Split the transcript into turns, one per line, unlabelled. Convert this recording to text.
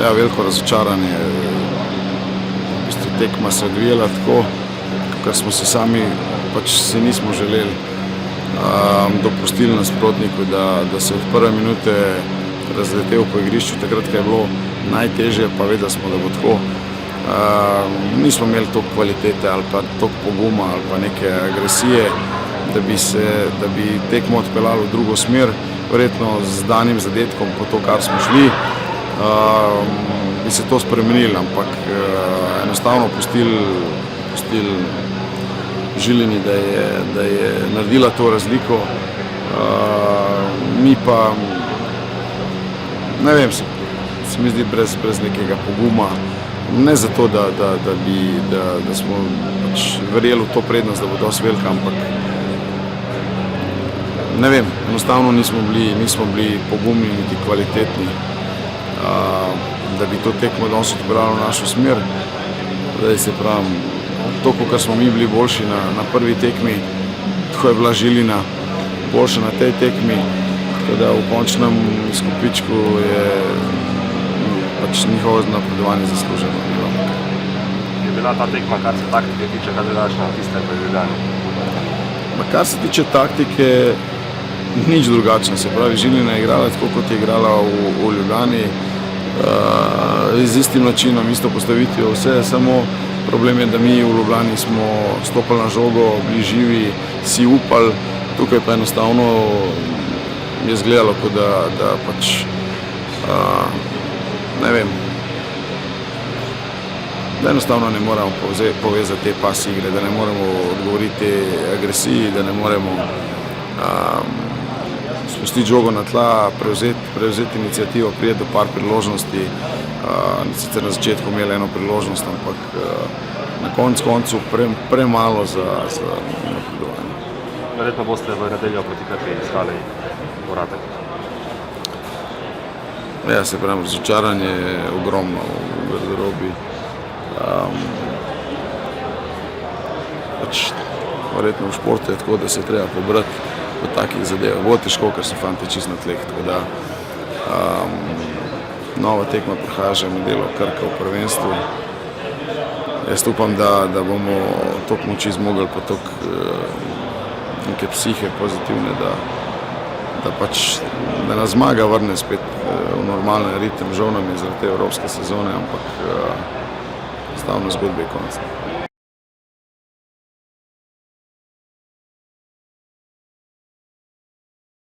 Ja, veliko razočaranje. V bistvu tekma se odvijala tako, kar smo si sami si nismo želeli. Dopustili nasprotniku, da se od prve minute razletel po igrišču, takrat, ko je bilo najtežje, pa vedeli smo, da bo tako. Nismo imeli toliko kvalitete ali pa toliko poguma ali pa neke agresije, da bi tekmo odpeljali v drugo smer. Verjetno z danim zadetkom po to, kar smo šli, bi se to spremenili, ampak enostavno pustili Žilini, da je naredila to razliko. Mi pa, ne vem, se mi zdi brez nekega poguma. Ne zato, da smo verjeli v to prednost, da bo dosti velika, ampak ne vem, enostavno nismo bili pogumni niti kvalitetni, da bi to tekmo danes odpeljali v našo smer. Zdaj se pravim, toliko, kar smo mi bili boljši na prvi tekmi, tako je bila Žilina boljša na tej tekmi, tako da v končnem izkupičku je njihovo napredovanje zasluženo.
Je bila ta tekma, kar se taktike tiče, kaj drugačna od tiste v Ljubljani?
Kar se tiče taktike, nič drugačno. Se pravi, Žilina je igrala tako, kot je igrala v Ljubljani, z istim načinom, isto postavitvijo, vse, samo problem je, da mi v Ljubljani smo stopili na žogo, bili živi, si upali, tukaj pa enostavno je izgledalo, kot da ne vem, da enostavno ne moremo povezati te pas igre, da ne moremo odgovoriti agresiji, da ne moremo spustiti žogo na tla, prevzeti inicijativo, prijeti do par priložnosti. Sicer na začetku imeli eno priložnost, ampak na koncu premalo za napredovanje.
Verjetno boste v nedeljo proti Krki iskali povratek.
Ja, se pravim, razočaranje je ogromno v garderobi. Verjetno v športu je tako, da se treba pobrati po takih zadevah. Bo težko, ker so fanti čisto na tleh. Nova tekma prihaja že v nedeljo, Krka v prvenstvu. Jaz upam, da bomo toliko moči zmogli, pa toliko neke psihe pozitivne, da nas zmaga vrne spet v normalen ritem. Žal nam je zaradi te evropske sezone, ampak stavno zgodbe je konec.